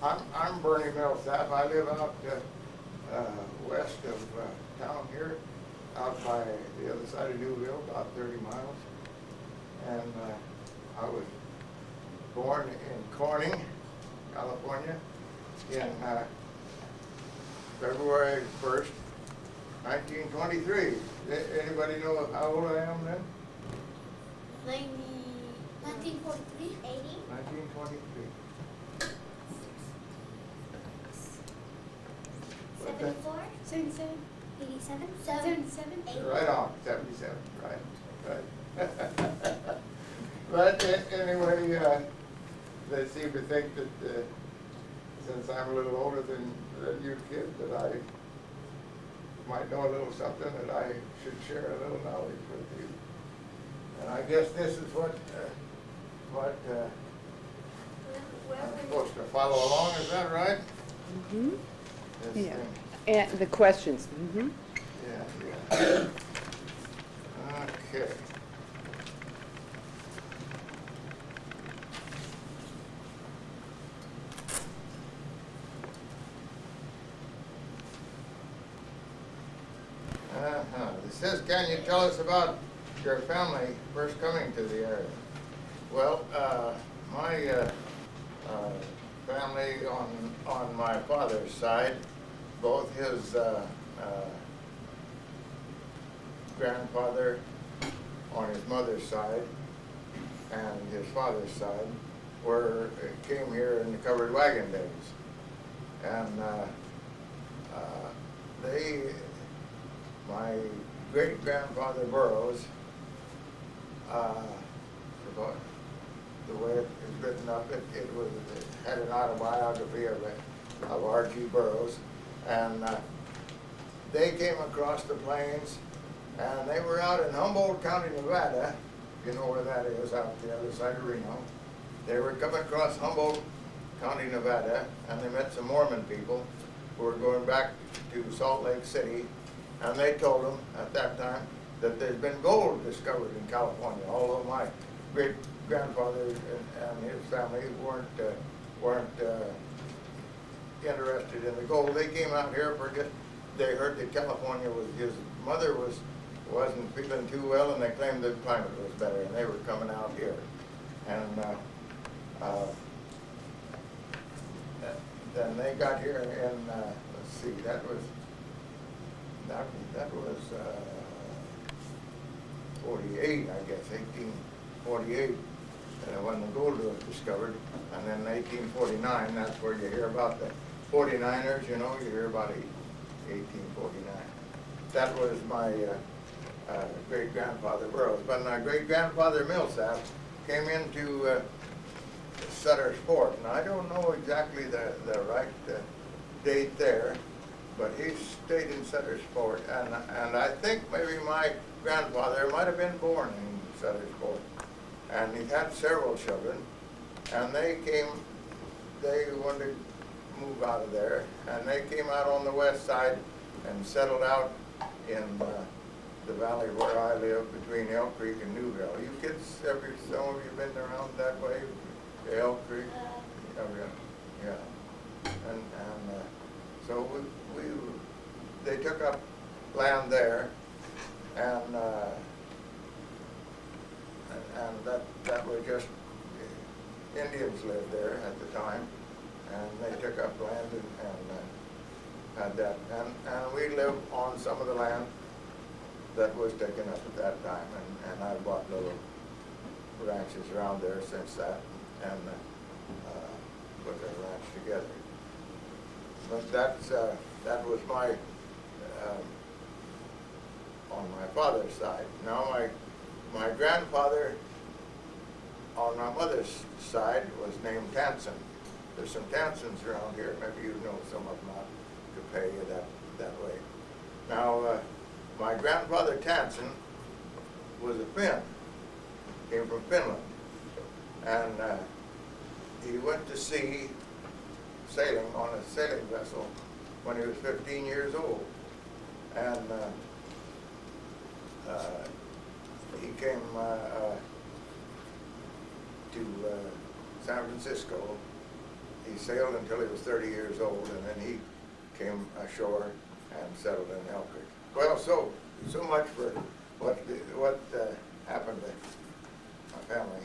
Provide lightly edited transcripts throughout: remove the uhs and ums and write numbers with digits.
I'm Bernie Millsap. I live out west of town here, out by the other side of Newville, about 30 miles. And I was born in Corning, California, in February 1st, 1923. Anybody know how old I am then? 1943? 80? 1923. 74? 77. 87? 77. 80? Right on, 77, right. But anyway, they seem to think that since I'm a little older than you kids, that I might know a little something, that I should share a little knowledge with you. And I guess this is what I'm supposed to follow along, is that right? Mm-hmm. This Yeah. thing. And the questions. Mm-hmm. Yeah. Okay. It says, can you tell us about your family first coming to the area? Well, my family on my father's side, both his grandfather on his mother's side and his father's side came here in the covered wagon days. And my great-grandfather Burroughs, the way it is written up, it had an autobiography of R.G. Burroughs, and they came across the plains, and they were out in Humboldt County, Nevada. You know where that is, out the other side of Reno. They were coming across Humboldt County, Nevada, and they met some Mormon people who were going back to Salt Lake City, and they told them at that time that there's been gold discovered in California, although my great-grandfather and his family weren't interested in the gold. They came out here for just, they heard that California was, his mother wasn't feeling too well, and they claimed the climate was better, and they were coming out here. And then they got here in, let's see, that was 48, I guess, 1848, when the gold was discovered. And then 1849, that's where you hear about the 49ers, you know, you hear about 1849. That was my great-grandfather Burroughs. But my great-grandfather Millsaps came into Sutter's Fort, and I don't know exactly the right date there, but he stayed in Sutter's Fort, and I think maybe my grandfather might have been born in Sutter's Fort, and he had several children, and they wanted to move out of there, and they came out on the west side and settled out in the valley where I live, between Elk Creek and Newville. You kids, some of you been around that way, Elk Creek? Oh, yeah. And so they took up land there, and that was just, Indians lived there at the time, and they took up land and had that. And we lived on some of the land that was taken up at that time, and I bought little ranches around there since that, and put the ranch together. But that was my, on my father's side. Now my grandfather on my mother's side was named Tansen. There's some Tansens around here, maybe you know some of them out to pay you that way. Now, my grandfather Tansen was a Finn, came from Finland, and he went to sea sailing on a sailing vessel when he was 15 years old, and he came to San Francisco he sailed until he was 30 years old, and then he came ashore and settled in Elk Creek. Well, so much for what happened to my family.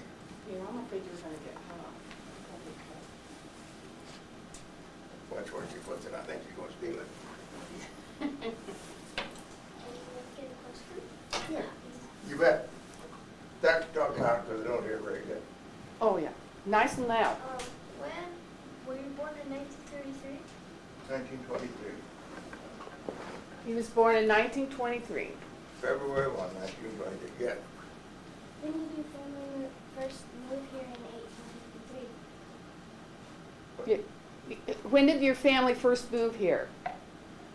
Yeah, I'm afraid you're gonna get hot. Watch where she puts it. I think she's gonna steal it. Get a question? Yeah. You bet. Talk loud because I don't hear very good. Oh, yeah. Nice and loud. When were you born in 1933? 1923. He was born in 1923. February 1, 1923. Yeah. When did your family first move here in 1853? When did your family first move here?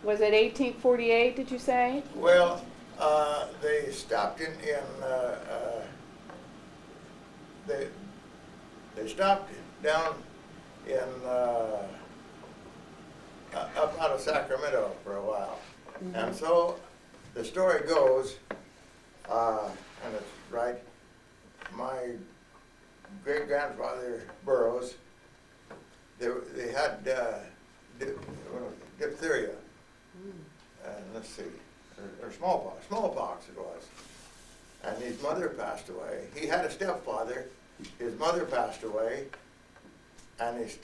Was it 1848, did you say? Well, they stopped they stopped down in up out of Sacramento for a while. And so the story goes, and it's right, my great-grandfather Burroughs, they had diphtheria, and let's see, or smallpox it was. And his mother passed away. He had a stepfather, his mother passed away, and his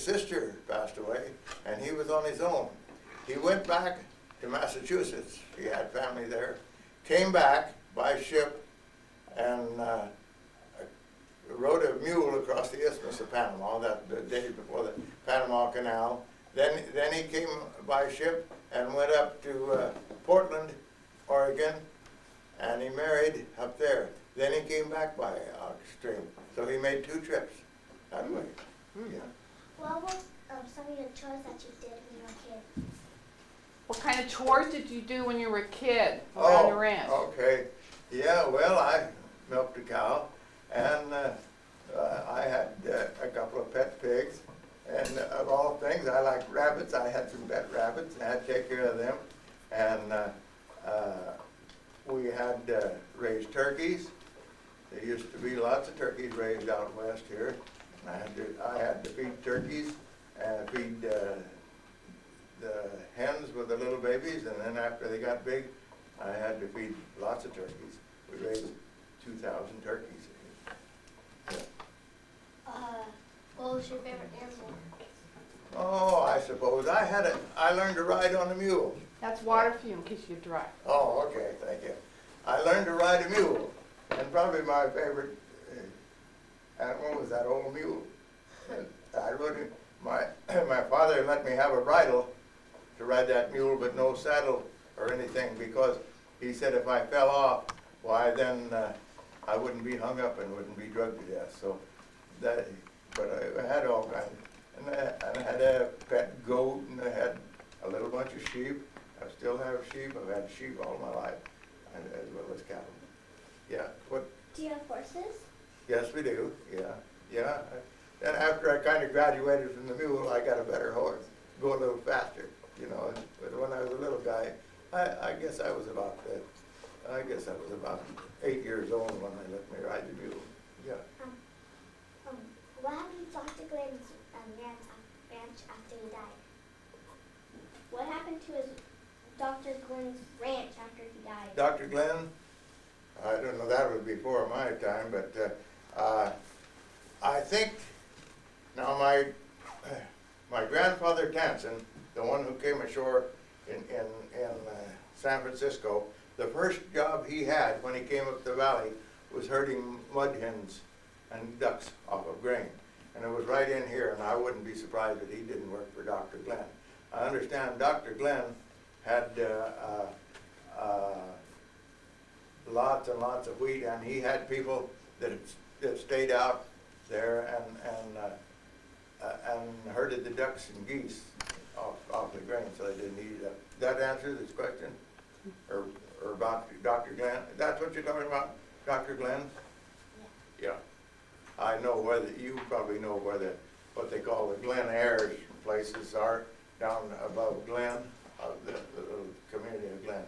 sister passed away, and he was on his own. He went back to Massachusetts. He had family there. Came back by ship and rode a mule across the Isthmus of Panama the day before the Panama Canal. Then he came by ship and went up to Portland, Oregon, and he married up there. Then he came back by stream. So he made 2 trips that way. Yeah. What was some of your chores that you did when you were a kid? What kind of chores did you do when you were a kid around the ranch? Okay. Yeah, well, I milked a cow, and I had a couple of pet pigs. And of all things, I like rabbits. I had some pet rabbits, and I had to take care of them. And we had raised turkeys. There used to be lots of turkeys raised out west here. I had to feed turkeys and feed the hens with the little babies, and then after they got big, I had to feed lots of turkeys. We raised 2,000 turkeys. Yeah. What was your favorite animal? Oh, I suppose I learned to ride on a mule. That's water for you in case you're dry. Oh, okay, thank you. I learned to ride a mule, and probably my favorite animal was that old mule. I rode it. My father let me have a bridle to ride that mule, but no saddle or anything, because he said if I fell off, why then I wouldn't be hung up and wouldn't be drugged to death. So but I had all kinds. And I had a pet goat, and I had a little bunch of sheep. I still have sheep. I've had sheep all my life, and as well as cattle. Yeah. What? Do you have horses? Yes, we do. Yeah. Yeah. Then after I kind of graduated from the mule, I got a better horse, go a little faster, you know. But when I was a little guy, I guess I was about 8 years old when they let me ride the mule. Yeah. What happened to Dr. Glenn's ranch after he died? What happened to Dr. Glenn's ranch after he died? Dr. Glenn, I don't know, that was before my time, but I think, now my grandfather Tansen, the one who came ashore in San Francisco, the first job he had when he came up the valley was herding mud hens and ducks off of grain. And it was right in here, and I wouldn't be surprised if he didn't work for Dr. Glenn. I understand Dr. Glenn had lots and lots of wheat, and he had people that stayed out there and herded the ducks and geese off the grain, so they didn't eat it up. That answer this question? Or about Dr. Glenn? That's what you're talking about, Dr. Glenn? Yeah. I know you probably know what they call the Glen Ayers places are down above Glen, the little community of Glen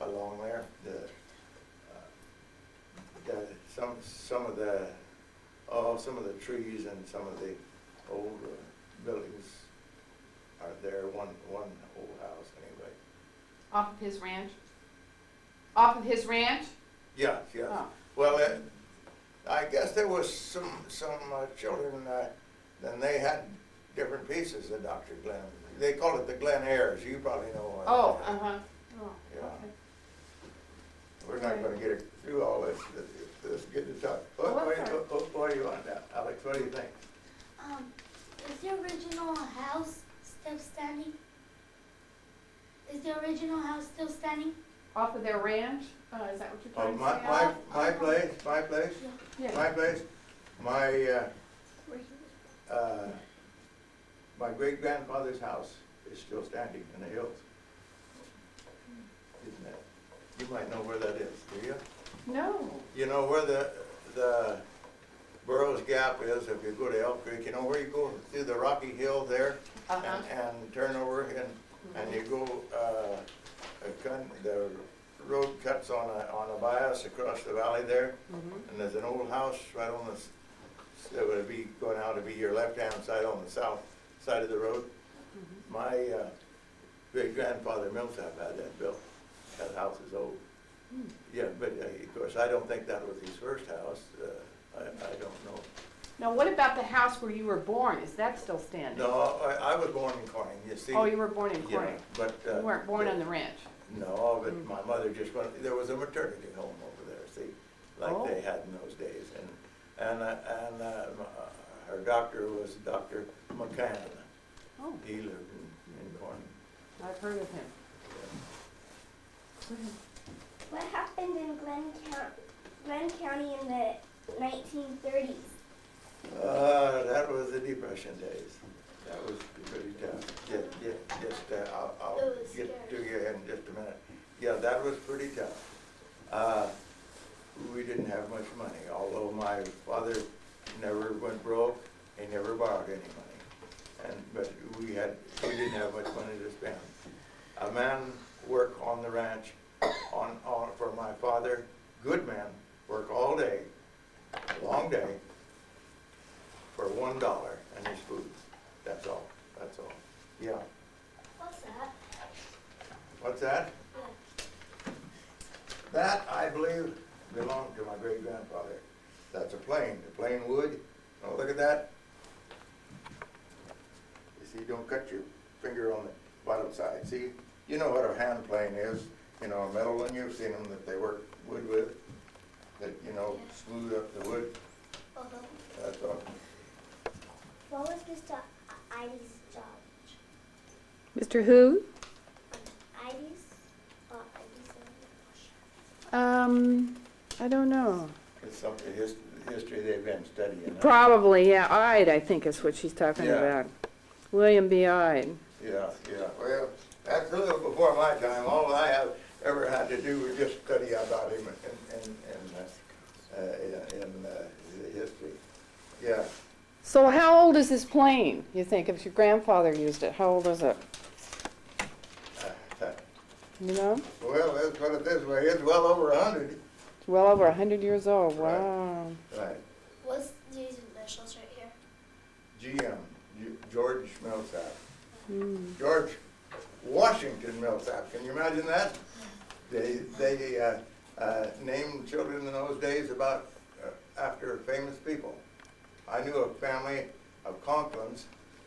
along there. Some of the trees and some of the old buildings are there, one old house anyway. Off of his ranch? Off of his ranch? Yes, yes. Oh. Well, I guess there was some children, then they had different pieces of Dr. Glenn. They call it the Glen Airs, you probably know. Oh, that. Oh, Yeah. okay. We're not gonna get through all this, let's get to talk. What do you want now, Alex, what do you think? Is the original house still standing? Is the original house still standing? Off of their ranch? Is that what you're Oh, trying to say? my place, Yeah. my place, my great-grandfather's house is still standing in the hills. Isn't it? You might know where that is, do you? No. You know where the Burroughs Gap is, if you go to Elk Creek, you know where you go through the rocky hill there? Uh-huh. And turn over and you go, the road cuts on a bias across the valley there. Mhm. And there's an old house right on that would be going out to be your left-hand side on the south side of the road. Mhm. My great-grandfather Millsap had that built. That house is old. Hmm. Yeah, but of course, I don't think that was his first house. I don't know. Now, what about the house where you were born? Is that still standing? No, I was born in Corning, you see. Oh, you were born in Yeah, Corning. but. You weren't born on the ranch. No, but my mother just went, there was a maternity home over there, see, like Oh. they had in those days. And her doctor was Dr. McCann. Oh, He lived in Corning. I've heard of him. What happened in Glenn County in the 1930s? That was the Depression days. That was pretty tough. I'll It was get to scary. you in just a minute. Yeah, that was pretty tough. We didn't have much money, although my father never went broke, he never borrowed any money. But we didn't have much money to spend. A man work on the ranch, for my father, good man, work all day, long day, for $1 and his food. That's all. Yeah. What's that? What's that? Yeah. That, I believe, belonged to my great-grandfather. That's a plane wood. Oh, look at that. You see, don't cut your finger on the bottom side. See, you know what a hand plane is, you know, a metal one, you've seen them that they work wood with, that, you know, smooth up the wood. Uh-huh. That's all. What was Mr. Ivy's job? Mr. Who? Ivy's? I don't know. It's something, history they've been studying. Probably, yeah. Ide, I think is what she's talking Yeah. about. William B. Ide. Yeah. Well, that's a little before my time. All I have ever had to do was just study about him in the history. Yeah. So how old is this plane, you think, if your grandfather used it? How old is it? You know? Well, let's put it this way, it's well over 100. It's well over 100 years old. Right. Wow. Right. What's these initials right here? GM, George Millsap. Mm. George Washington Millsap, can you imagine that? They named children in those days after famous people. I knew a family of Conklins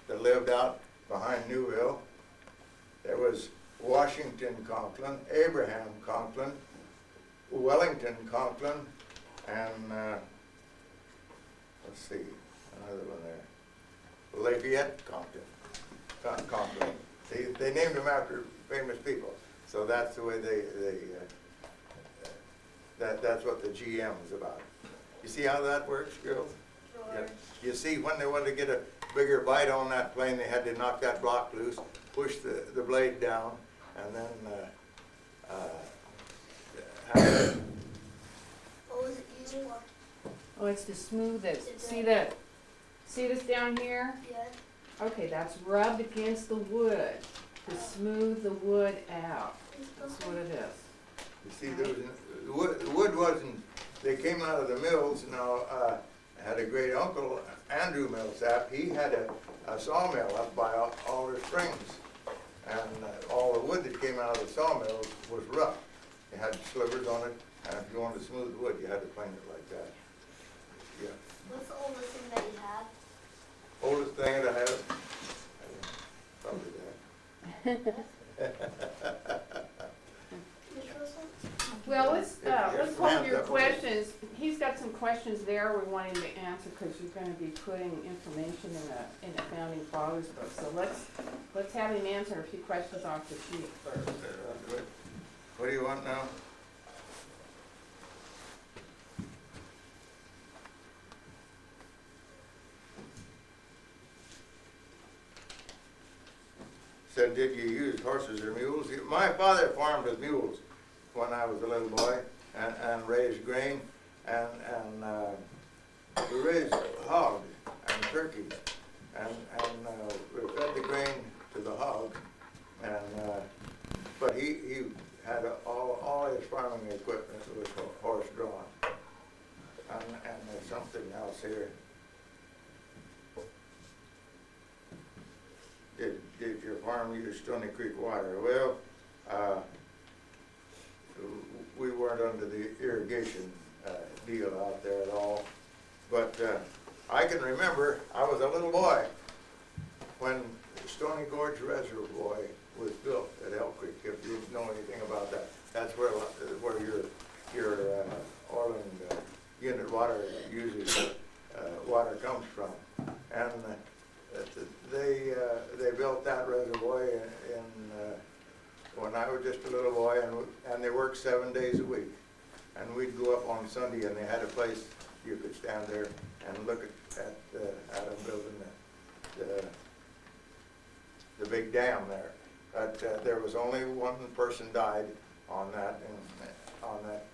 that lived out behind Newville. There was Washington Conklin, Abraham Conklin, Wellington Conklin, and let's see, another one there, Lafayette Conklin. They named them after famous people, so that's the way that's what the GM is about. You see how that works, girls? Yeah. You see, when they wanted to get a bigger bite on that plane, they had to knock that block loose, push the blade down, and then have What was it used for? Oh, it's to smooth it. It's See a- that? See this down here? Yeah. Okay, that's rubbed against the wood to smooth the wood out. That's what it is. You see, the wood wasn't, they came out of the mills. Now, I had a great uncle Andrew Millsap, he had a sawmill up by Alder Springs. And all the wood that came out of the sawmill was rough. It had slivers on it, and if you wanted smooth wood, you had to plane it like that. Yeah. What's the oldest thing that you have? Oldest thing that I have, probably that. Well, let's Here's hold hands your up. questions. He's got some questions there we want him to answer, because you're gonna be putting information in the founding fathers book. So let's have him answer a few questions off the sheet first. What do you want now? Said, did you use horses or mules? My father farmed with mules when I was a little boy, and raised grain, and we raised hog and turkey, and we fed the grain to the hog, and but he had all his farming equipment was horse drawn, and there's something else here. Did your farm use Stony Creek water? Well, we weren't under the irrigation deal out there at all. But I can remember, I was a little boy when Stony Gorge Reservoir was built at Elk Creek, if you know anything about that. That's where your Orland unit water uses water comes from. And they built that reservoir when I was just a little boy, and they worked 7 days a week. And we'd go up on Sunday, and they had a place you could stand there and look at them building the big dam there. But there was only one person died on that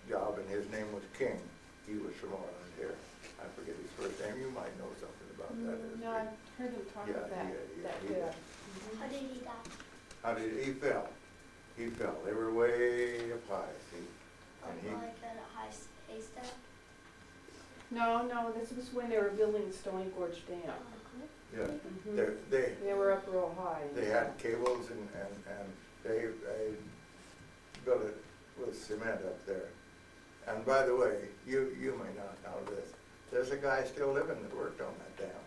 job, and his name was King. He was from Orland here. I forget his first name. You might know something about that. No, I heard them talk about that. How did he die? How did he fell? He fell. They were way up high, see? And he, Like at a high haystack? No, this was when they were building Stony Gorge Dam. yeah, Mhm. they were up real high. they had cables and they built it with cement up there. And by the way, you may not know this. There's a guy still living that worked on that dam.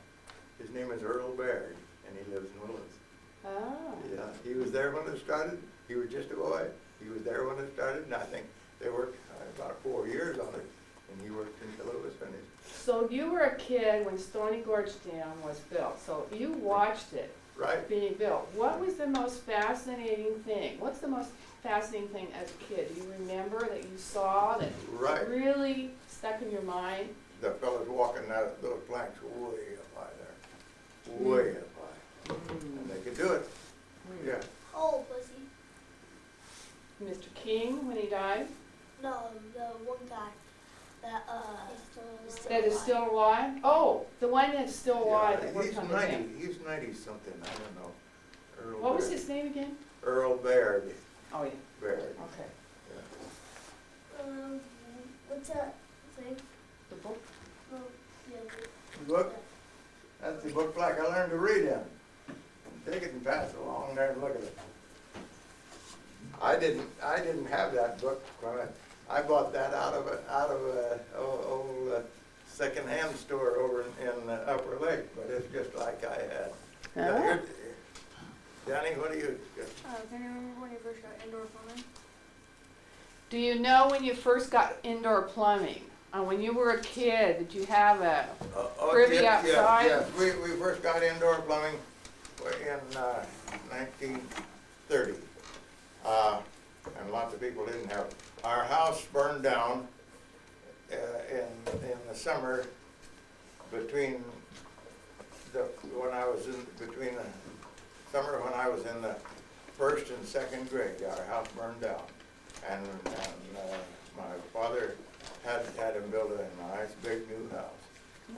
His name is Earl Baird, and he lives in Willis. Ah. Yeah, he was there when it started. He was just a boy. He was there when it started, and I think they worked about 4 years on it, and he worked until it was finished. So you were a kid when Stony Gorge Dam was built, so you watched it Right. being built. What was the most fascinating thing? What's the most fascinating thing as a kid? Do you remember that you saw that Right. really stuck in your mind? The fellas walking out those planks way up high there, way up high, and they could do it. Yeah. How old was he? Mr. King, when he died, No, the one guy that that is still alive? Oh, the one that's still alive Yeah, that worked he's on the 90. dam. He's 90 something. I don't know. Earl What was Baird. his name again? Earl Baird. Oh, yeah, Baird. okay. Yeah. what's that thing? The book? Oh, yeah. The book. That's the book like I learned to read in. Take it and pass it along there and look at it. I didn't have that book when I bought that out of a old second-hand store over in Upper Lake, but it's just like I had. Ah. Here, Danny, what do you? Can you remember when you first got indoor plumbing? Do you know when you first got indoor plumbing? When you were a kid, did you have a privy outside? Yes, we first got indoor plumbing in 1930. And lots of people didn't have it. Our house burned down in the summer between the summer when I was in the first and second grade. Our house burned down, and my father had him build a nice big new house,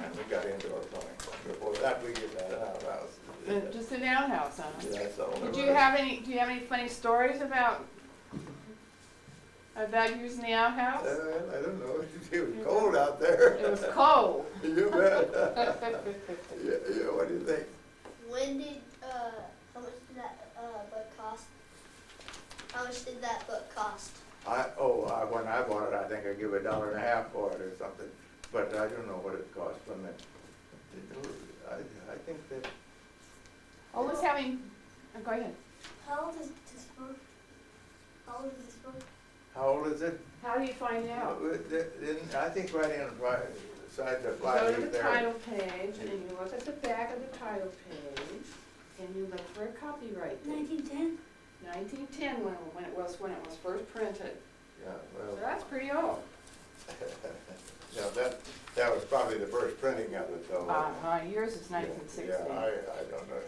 and we got indoor plumbing. Before that, we just had an outhouse. Just an outhouse, huh? That's all. Do you have any funny stories about About using the outhouse? I don't know, it was cold out there. It was cold. You bet. Yeah, what do you think? When did, how much did that, book cost? How much did that book cost? When I bought it, I think I give $1.50 for it or something, but I don't know what it cost when I think that. Always having, go ahead. How old is this book? How old is this book? How old is it? How do you find out? I think right inside the You fly go to leaf the there. title page and you look at the back of the title page and you look for a copyright date. 1910? 1910 when it was first printed. Yeah, So well, that's pretty old. yeah, that was probably the first printing of it though. Yours is 1960. Yeah, I don't know.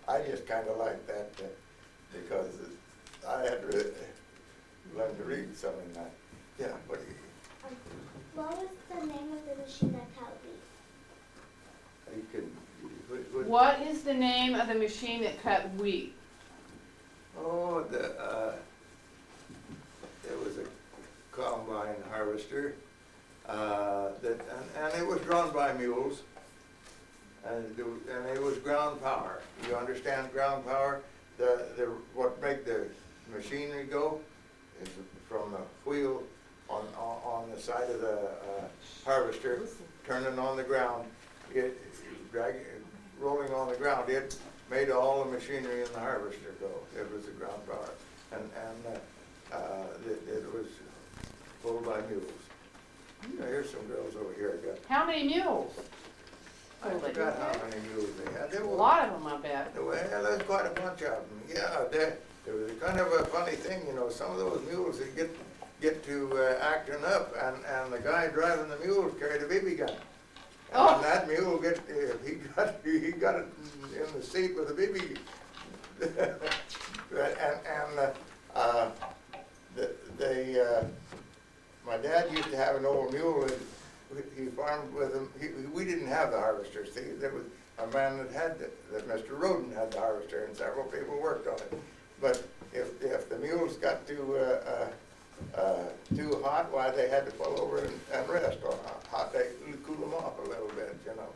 I just kind of like that because I had to learn to read something like, yeah, what do you, What was the name of the machine that cut wheat? you can, What is the name of the machine that cut wheat? oh, there was a combine harvester, and it was drawn by mules, and it was ground power. You understand ground power? What make the machinery go is from the wheel on the side of the harvester, turning on the ground, rolling on the ground. It made all the machinery in the harvester go. It was the ground power, and it was pulled by mules. Here's some girls over here. How many mules? I forgot how many mules they had. There A were, lot of them, I bet. well, there's quite a bunch of them. Yeah, it was kind of a funny thing, you know. Some of those mules would get to acting up, and the guy driving the mule carried a BB gun. Oh. And that mule he got it in the seat with a BB. My dad used to have an old mule, and he farmed with him. We didn't have the harvester. See, there was a man that Mr. Roden had the harvester, and several people worked on it. But if the mules got too hot, why they had to pull over and rest on a hot day to cool them off a little bit, you know.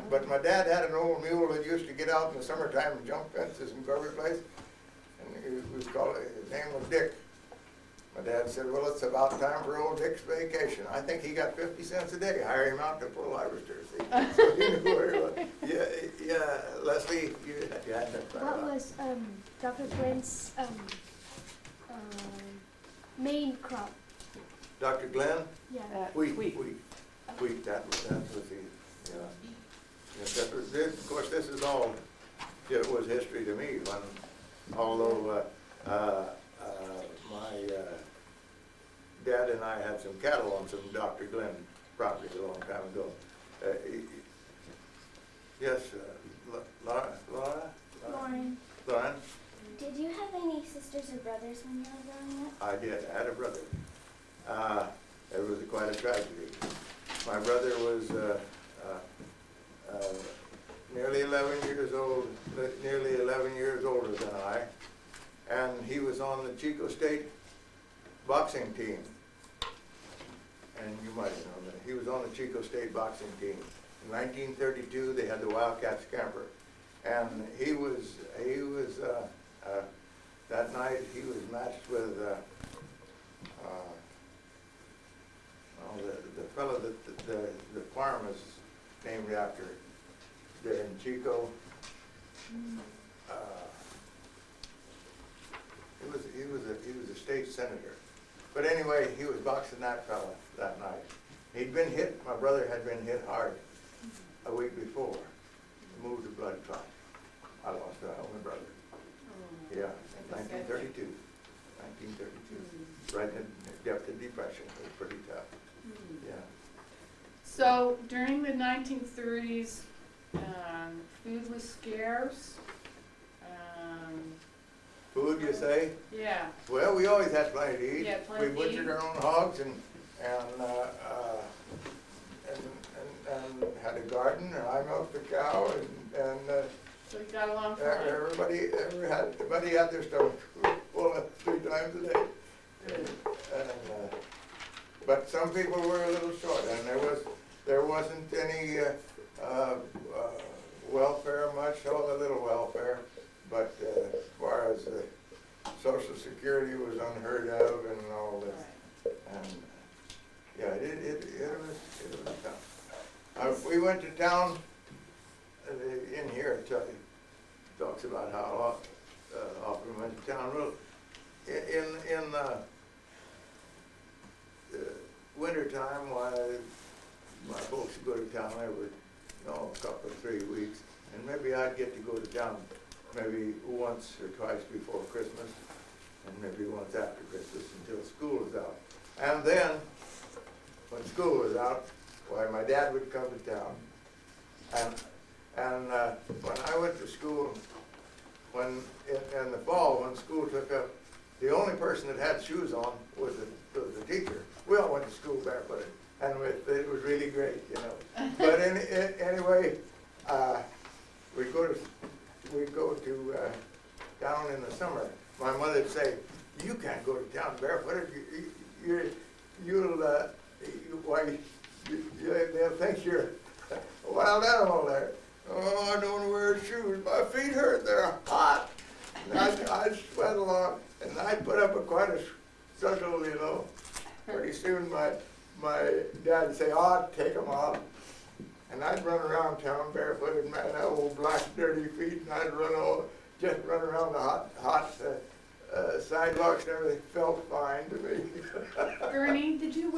But my dad had an old mule that used to get out in the summertime and jump fences and go every place. And his name was Dick. My dad said, well, it's about time for old Dick's vacation. I think he got 50 cents a day. Hire him out to pull harvester. So he knew where he was. Yeah, Leslie, you had that. What was Dr. Glenn's main crop? Dr. Glenn? Yeah. Wheat. That was the, yeah. Yes, that was it. Of course, this is all, it was history to me although my dad and I had some cattle on some Dr. Glenn property a long time ago. Yes, Lauren? Lauren? Did you have any sisters or brothers when you were growing up? I did. I had a brother. It was quite a tragedy. My brother was nearly 11 years old, nearly 11 years older than I, and he was on the Chico State boxing team. And you might know that. He was on the Chico State boxing team. In 1932, they had the Wildcat Scamper. And he was that night he was matched with the fellow that the farm is named after there in Chico. He was a state senator. But anyway, he was boxing that fella that night. He'd been hit. My brother had been hit hard a week before. Moved a blood clot. I lost my only brother. Yeah, 1932. 1932. Right in the depth of depression. It was pretty tough. Yeah. So during the 1930s, food was scarce. Food, you say? Yeah. Well, we always had plenty to eat. Yeah, plenty We to butchered eat. our own hogs and had a garden, and I milked the cow, and So you got along fine. everybody had their stomach full 3 times a day. But some people were a little short, and there wasn't any welfare much, a little welfare, but as far as Social Security was unheard of and all this, and yeah, it was tough. We went to town. In here, it talks about how often we went to town. Well, in winter time, why my folks would go to town every, a couple of 3 weeks, and maybe I'd get to go to town maybe once or twice before Christmas, and maybe once after Christmas until school was out. And then, when school was out, why my dad would come to town, and when I went to school, in the fall when school took up, the only person that had shoes on was the teacher. We all went to school barefooted, and it was really great, But anyway, we'd go to down in the summer. My mother'd say, "You can't go to town barefooted. They'll think you're a wild animal there. Oh, I don't wear shoes. My feet hurt. They're hot." And I'd sweat along, and I'd put up quite a struggle, Pretty soon my dad would say, "Oh, take them off." And I'd run around town barefooted, man, that old black dirty feet, and I'd just run around the hot sidewalks and everything. Felt fine to me. Ernie, did you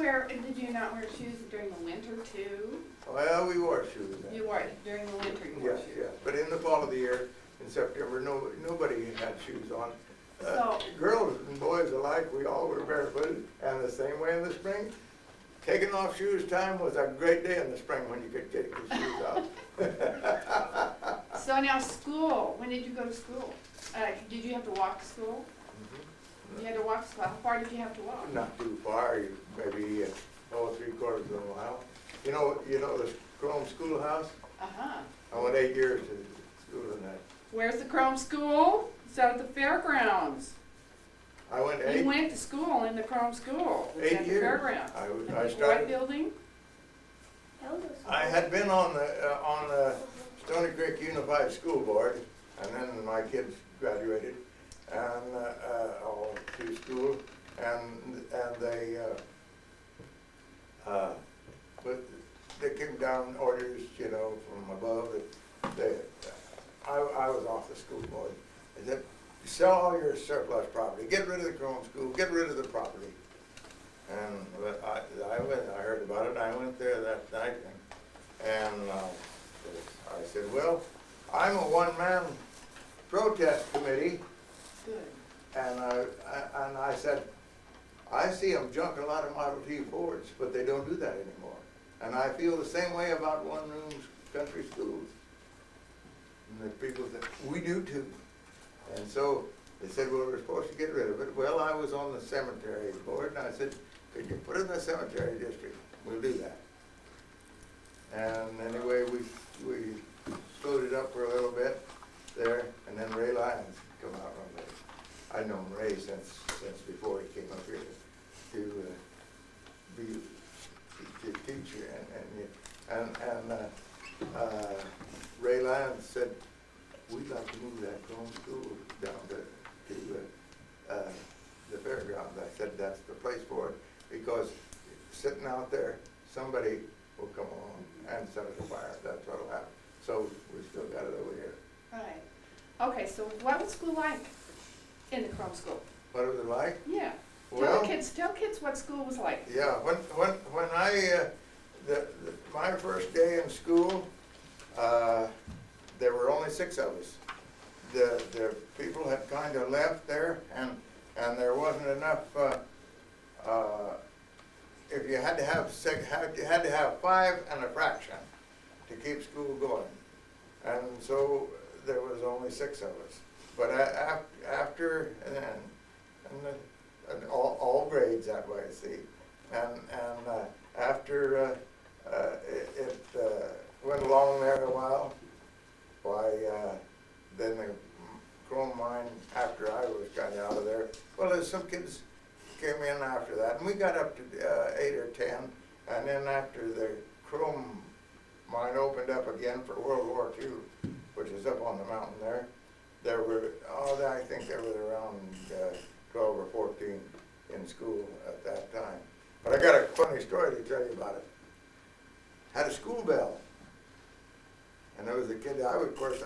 not wear shoes during the winter too? Well, we wore shoes then. You wore, during the winter you wore Yes, shoes? yes, but in the fall of the year, in September, nobody had shoes on. So- Girls and boys alike, we all were barefooted, and the same way in the spring. Taking off shoes time was a great day in the spring when you could take your shoes off. So now school, when did you go to school? Did you have to walk to school? You had to walk to school. How far did you have to walk? Not too far, maybe 3/4 of a mile. You know the Chrome Schoolhouse? Uh-huh. I went 8 years to school in that. Where's the Chrome School? It's out at the fairgrounds. I went You went to school in the Chrome School. It's 8 at the years. fairgrounds. I What started. building? I had been on the Stony Creek Unified School Board, and then my kids graduated and all to school, and they came down orders, from above. I was off the school board. They said, "Sell all your surplus property. Get rid of the Chrome School. Get rid of the property." And I heard about it. I went there that night, and I said, "Well, I'm a one-man protest committee." Good. And I said, "I see them junk a lot of Model T Fords, but they don't do that anymore. And I feel the same way about one-room country schools." And the people said, "We do too." And so they said, "Well, we're supposed to get rid of it." Well, I was on the cemetery board, and I said, "Could you put it in the cemetery district?" "We'll do that." And anyway, we slowed it up for a little bit there, and then Ray Lyons come out one day. I'd known Ray since before he came up here to be a teacher, and Ray Lyons said, "We'd like to move that Chrome School down to the fairgrounds." I said, "That's the place for it, because sitting out there, somebody will come along and set it afire. That's what'll happen." So we still got it over here. Right. Okay, so what was school like in the Chrome School? What was it like? Yeah. Well, Tell kids what school was like. yeah, when I my first day in school, there were only 6 of us. The people had kind of left there, and there wasn't enough. If you had to have you had to have 5 and a fraction to keep school going, and so there was only 6 of us. But after and all grades that way, see, and after it went along there a while, then the chrome mine, after I was kind of out of there, well, there's some kids came in after that, and we got up to 8 or 10, and then after the chrome mine opened up again for World War II, which is up on the mountain there, there were, I think there was around 12 or 14 in school at that time. But I got a funny story to tell you about it. Had a school bell, and there was a kid. I was first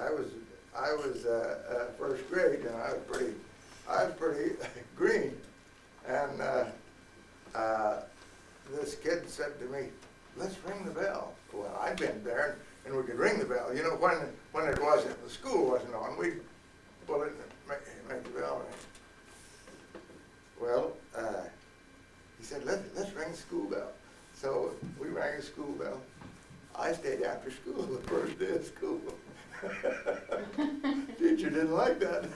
grade, and I was pretty green, and this kid said to me, "Let's ring the bell." Well, I'd been there, and we could ring the bell. You know, when it wasn't, the school wasn't on, we'd pull it and make the bell ring. Well, he said, let's ring the school bell. So we rang the school bell. I stayed after school the first day of school. Teacher didn't like that.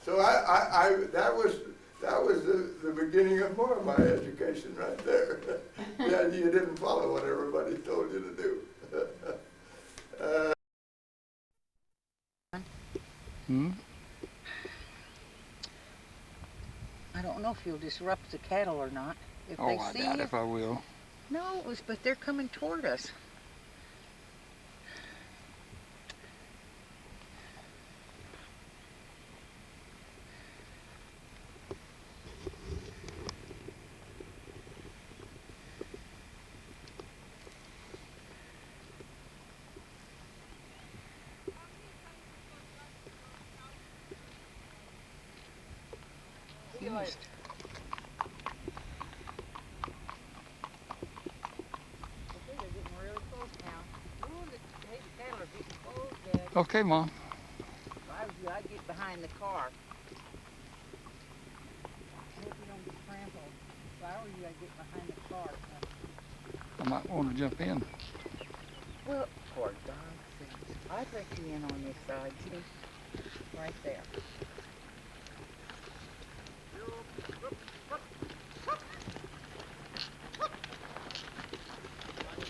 So that was the beginning of more of my education right there. The idea you didn't follow what everybody told you to do. I don't know if you'll disrupt the cattle or not. If Oh, they I see doubt you, if I will. no, but they're coming toward us. East. They're getting really close now. Ooh, the cattle are getting close, Dad. Okay, Mom. If I was you, I'd get behind the car. I hope you don't get trampled. If I were you, I'd get behind the car. I might want to jump in. Well, poor dog. I'd let you in on this side, see? Right there.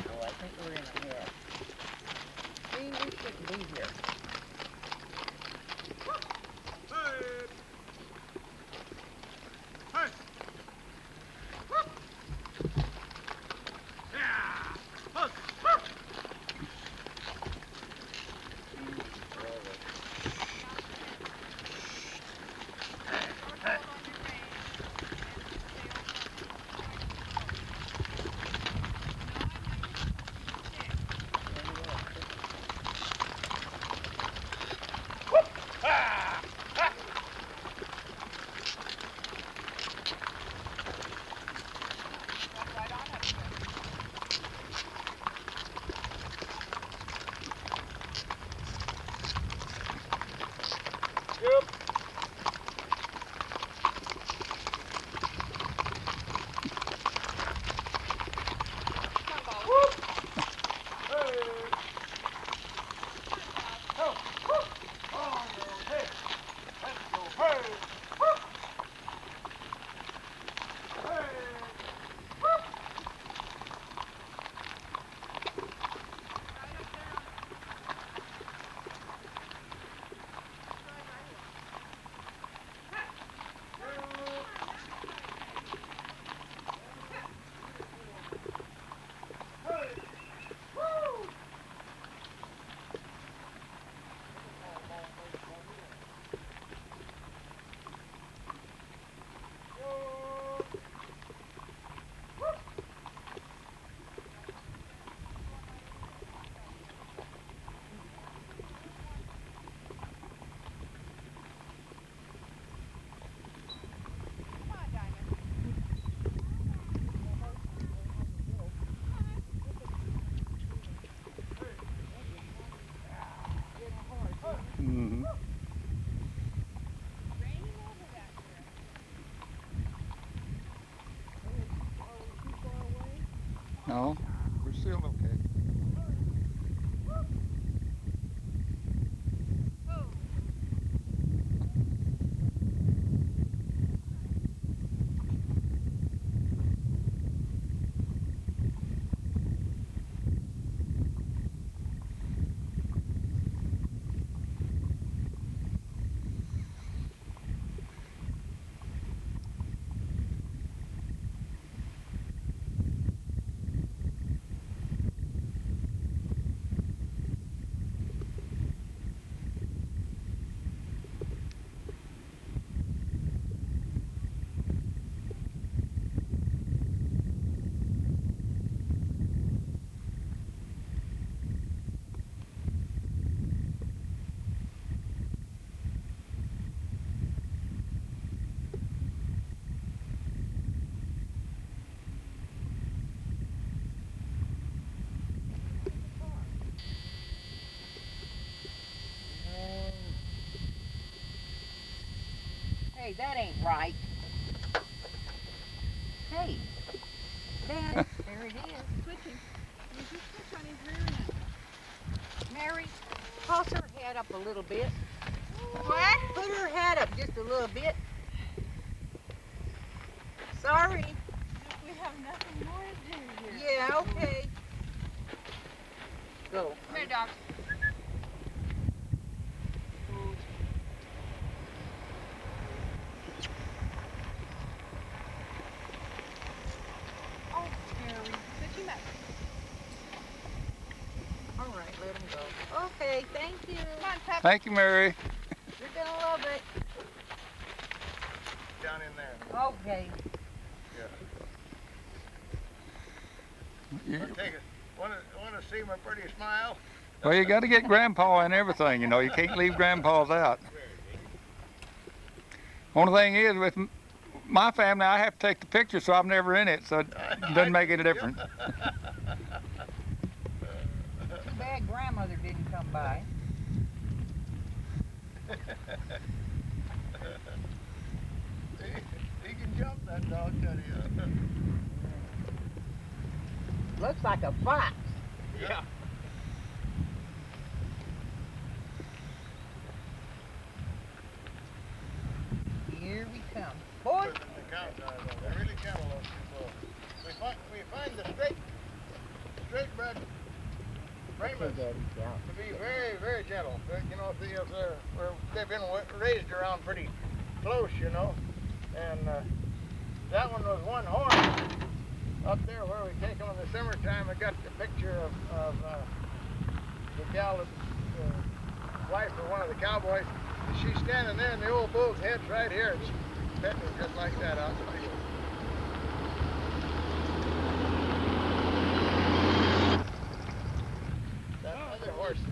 Oh, I think we're in a mess. See, we shouldn't be here. Mm-hmm. No, we're still okay. Hey, that ain't right. Hey, Dad, there it is. Switching. You just switch on his rear end. Mary, toss her head up a little bit. What? Put her head up just a little bit. Sorry. We have nothing more to do here. Yeah, okay. Go. Come here, dog. Oh, Mary, switch him up. All right, let him go. Okay, thank you. Come on, pup. Thank you, Mary. You're gonna love it. Down in there. Okay. Yeah. Take it. Want to see my pretty smile? Well, you got to get Grandpa and everything, you know. You can't leave Grandpa's out. Only thing is, with my family, I have to take the picture, so I'm never in it, so it doesn't make any difference. Too bad grandmother didn't come by. He can jump, that dog, tell you. Looks like a fox. Yeah. Here we come. Boy. They're really gentle, those people. We find the straight bred Brahmans to be very, very gentle. You know, they've been raised around pretty close, you know. And that one was one horn. Up there where we take them in the summertime, I got the picture of the gal that's wife of one of the cowboys. She's standing there and the old bull's head's right here. It's petting just like that out in the field. That other horse is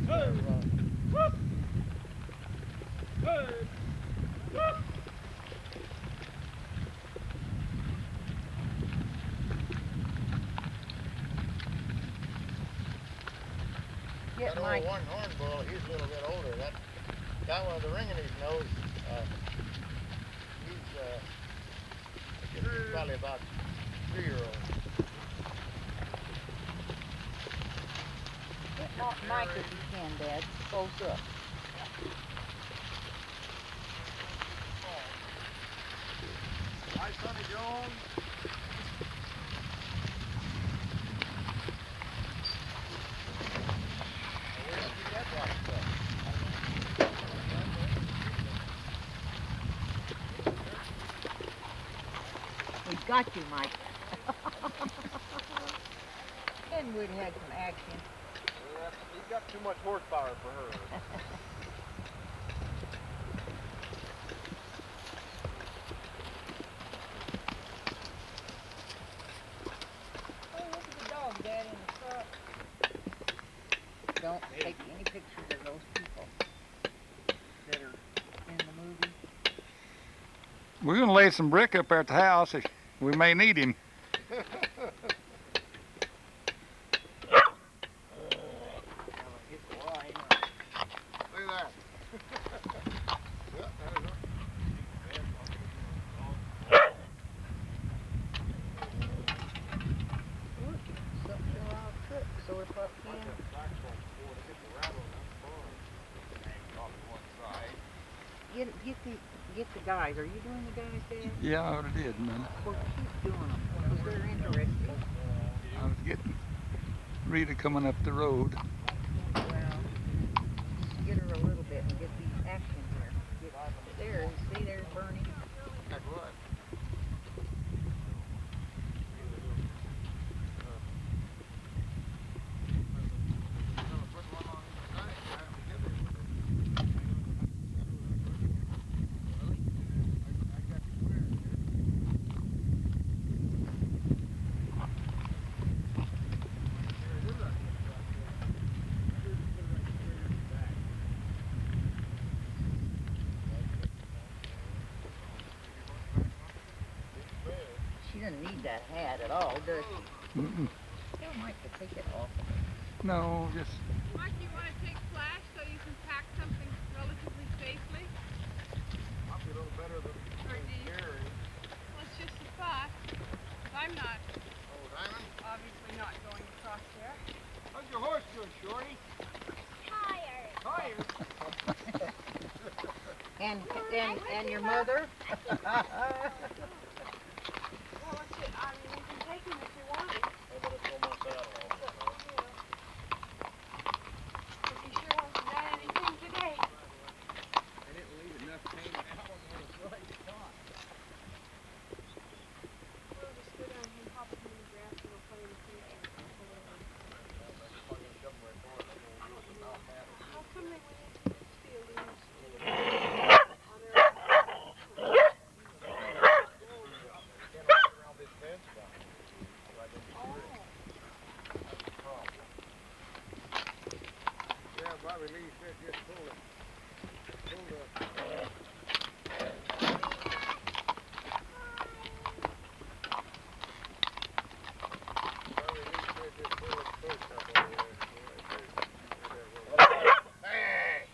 Get that Mike. old one-horn bull, he's a little bit older. That one with the ring in his nose, he's probably about 3-year-old. Get Mike if you can, Dad. Close up. Hi, Sonny Jones. We got you, Mike. Kenwood had some action. Yeah, he's got too much horsepower for her. Oh, look at the dog, Dad, in the truck. Don't take any pictures of those people that are in the movie. We're going to lay some brick up there at the house. We may need him. Look at that. Something around trick, so if I can. Get the guys. Are you doing the guys, Dad? Yeah, I already did, man. Well, keep doing them, because they're interesting. I was getting Rita coming up the road. Well, just get her a little bit and get these action here. There, see there's Bernie. Like what? She doesn't need that hat at all, does she? Mm-mm. Tell Mike to take it off. No, just Mike, you want to take Flash so you can pack something relatively safely? I'll be a little better than And your mother? Well, that's it. I mean, you can take him if you want him. If he sure hasn't done anything today. They didn't leave enough paint out on the right spot. We'll just go down here and hop him in the grass and we'll play in the future. How come they went into this field and instead of on their own? Around this fence down here. Right in the creek. That's the problem. Yeah, Bobby Lee said just pull it. Pull the. Bobby Lee said just pull it first up over there. Hey!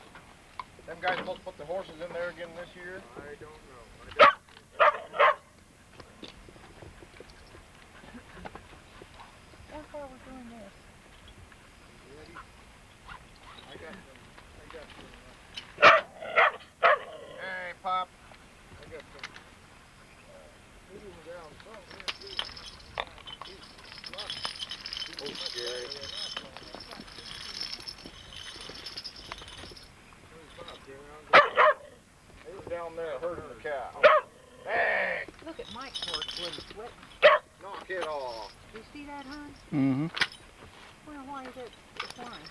Them guys supposed to put the horses in there again this year? I don't know. How far we're doing this? Ready? I got some. Hey, Pop. I got some. Moving down something here, too. Oh, Jerry. He was down there herding the cow. Hey! Look at Mike's horse when it's wet. Knock it off. You see that, hon? Mm-hmm. Well, why is it flying?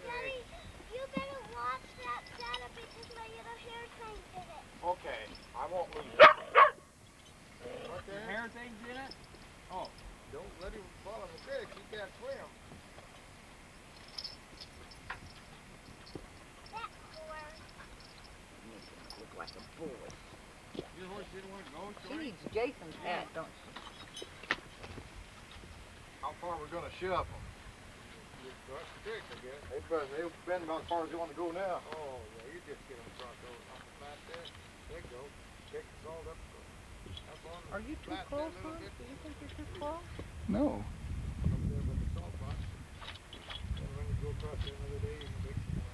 Daddy, you better watch that Santa because my little hair thing did it. Okay, I won't lose it. What the hair things in it? Oh. Don't let him fall in the creek. He can't swim. That horse. Look like a boy. Your horse didn't want to go, She needs Jason's hat, don't she? How far we're gonna shove them? Across the creek, I guess. They'll bend about as far as they want to go now. Oh, yeah, you just get them across those on the flat there. There you go. Take the salt up on the Are you too flat close, there a hon? little bit. Do you think you're too close? No. Up there with the salt box. And when you go across there another day, you can take some more.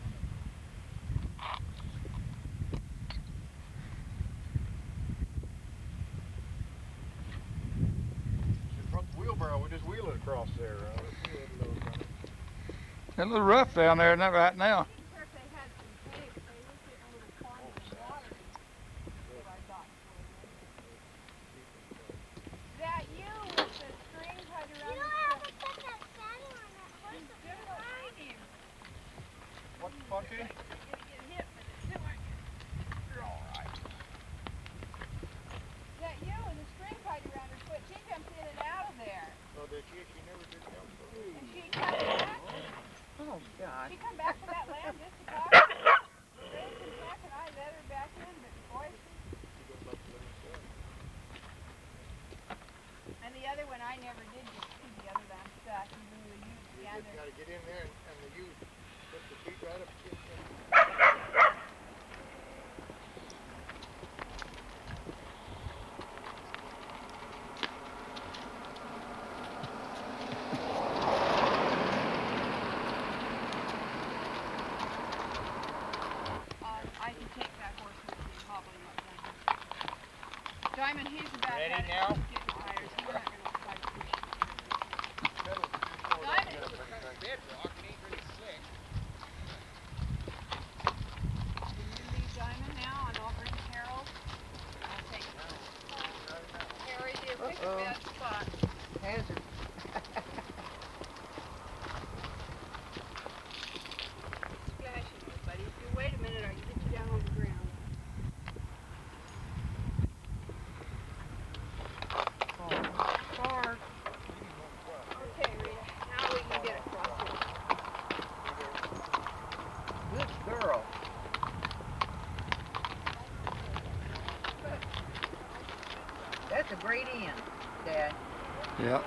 The front wheelbarrow, we just wheel it across there. It's a little rough down there, isn't it, right now? Of course, they had some pigs. They were getting a little pond of water that I got for them. Is that you with the string tied You around don't your have to put that saddle on that horse. He's doing behind him. What's funky? You're gonna get hit with it too, aren't you? You're all right. Is that you with the string tied around her foot? She jumps in and out of there. So did she never did come through. And she come back. Oh, God. She come back to that land just to talk. Raised him back and I let her back in, but boy, and the other one I never did get to see the other lamb stuck. Even though you You the just other. gotta get in there and the use put the feet right up against them. I can take that horse with me, probably not done. Diamond, he's about Ready had it. now? He's getting tired. He's not gonna fight push. Pedals are too far Diamond. down the bedrock, it ain't really slick. Can you leave Diamond now and I'll bring Harold? I'll take Harry, you pick a bad spot. Hazard. Splashing you, buddy. If you wait a minute, I can get you down on the ground. Hard. Okay, Rita. Now we can get across here. Good girl. That's a great end, Dad. Yep.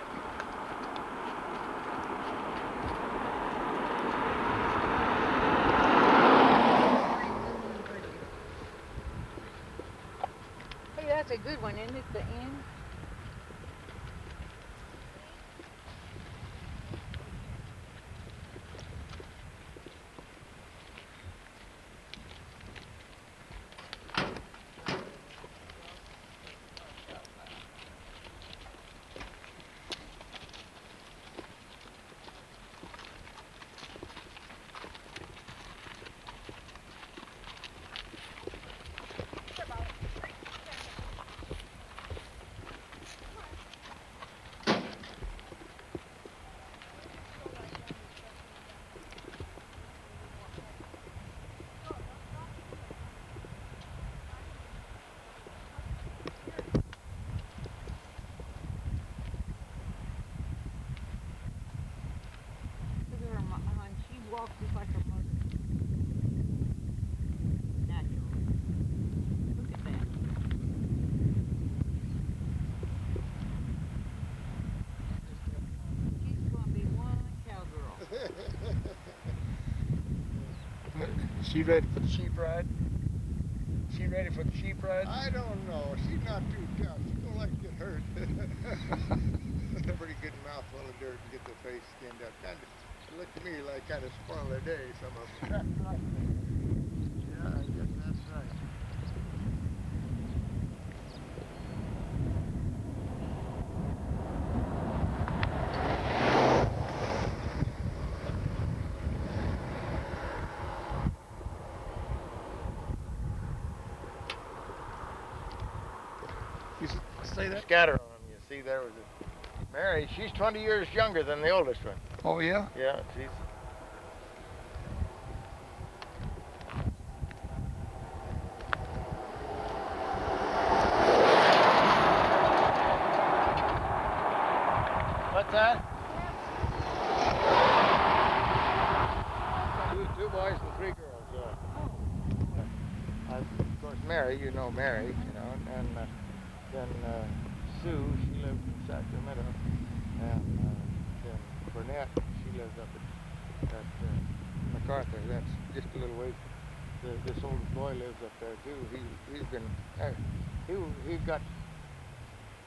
Hey, that's a good one, isn't it, the end? Is she ready for the sheep ride? She ready for the sheep ride? I don't know. She's not too tough. She don't like to get hurt. Pretty good mouthful of dirt and get their face skinned up. Kind of look to me like kind of spoil their day, some of them. That's right. Yeah, I guess that's right. You say that? Scatter on them. You see, there was a Mary. She's 20 years younger than the oldest one. Oh yeah. Yeah, she's. What's that? Two boys and 3 girls. Yeah. Of course, Mary. You know Mary. You know, and then Sue. She lives in Sacramento, and then Burnett. She lives up at MacArthur. That's just a little ways. This oldest boy lives up there too. He's been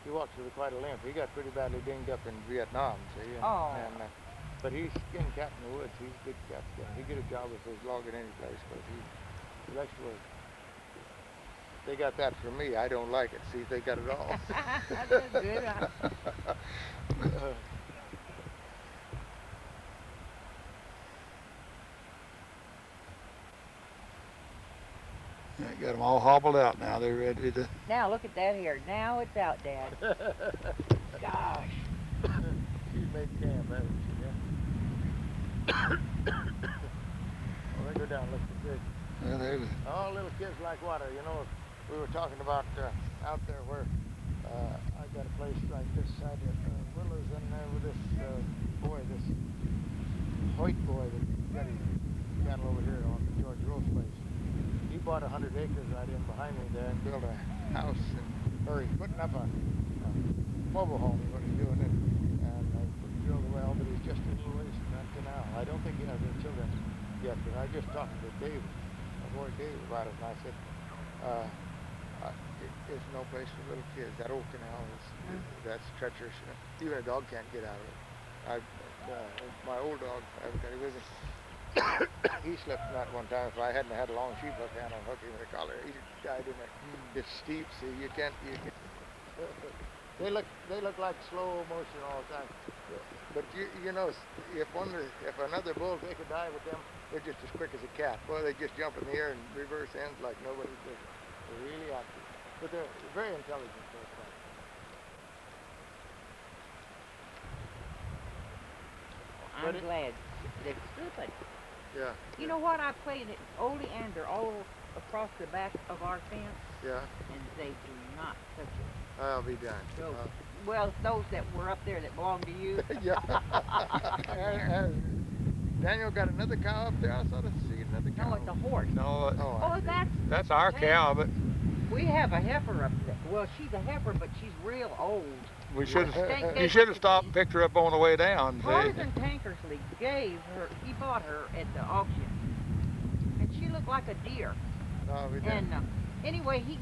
he walks with quite a limp. He got pretty badly dinged up in Vietnam, see. And, but he's skin cat in the woods. He's a good cat skin. He get a job if he's logging any place, but he likes to work. They got that from me. I don't like it. See, they got it all. That's good. I got them all hobbled out now. They're ready to. Now look at that here. Now it's out, Dad. Gosh. She's made camp, hasn't she? Yeah. Well, they go down, look at the bridge. Yeah, they're. All little kids like water. You know, we were talking about out there where I got a place like this side of Willow's in there with this boy, this Hoyt boy that got his cattle over here on George Rose place. He bought 100 acres right in behind me there and built a house, or he's putting up a mobile home is what he's doing, and drilled a well, but he's just a little ways from that canal. I don't think he has any children yet, but I just talked to Dave, my boy Dave, about it, and I said, there's no place for little kids. That old canal that's treacherous. Even a dog can't get out of it. My old dog, I've got it with him. He slept in that one time. If I hadn't had a long sheep hook hand on hook him in the collar, he died in it. It's steep, see, you can't. They look like slow motion all the time. But you know, if another bull take a dive with them, they're just as quick as a cat. Boy, they just jump in the air and reverse ends like nobody's business. They're really active, but they're very intelligent. I'm glad. They're stupid. Yeah. You know what? I played at oleander all across the back of our fence, Yeah. and they do not touch it. I'll be darned. So, well, those that were up there that belong to you. Yeah. Daniel got another cow up there. I saw see another cow. No, it's a horse. No, Oh, that's our cow, but we have a heifer up there. Well, she's a heifer, but she's real old. we should have. You should have stopped and picked her up on the way down. Tarzan Tankersley gave her. He bought her at the auction, and she looked like a deer. I'll be darned. And anyway, he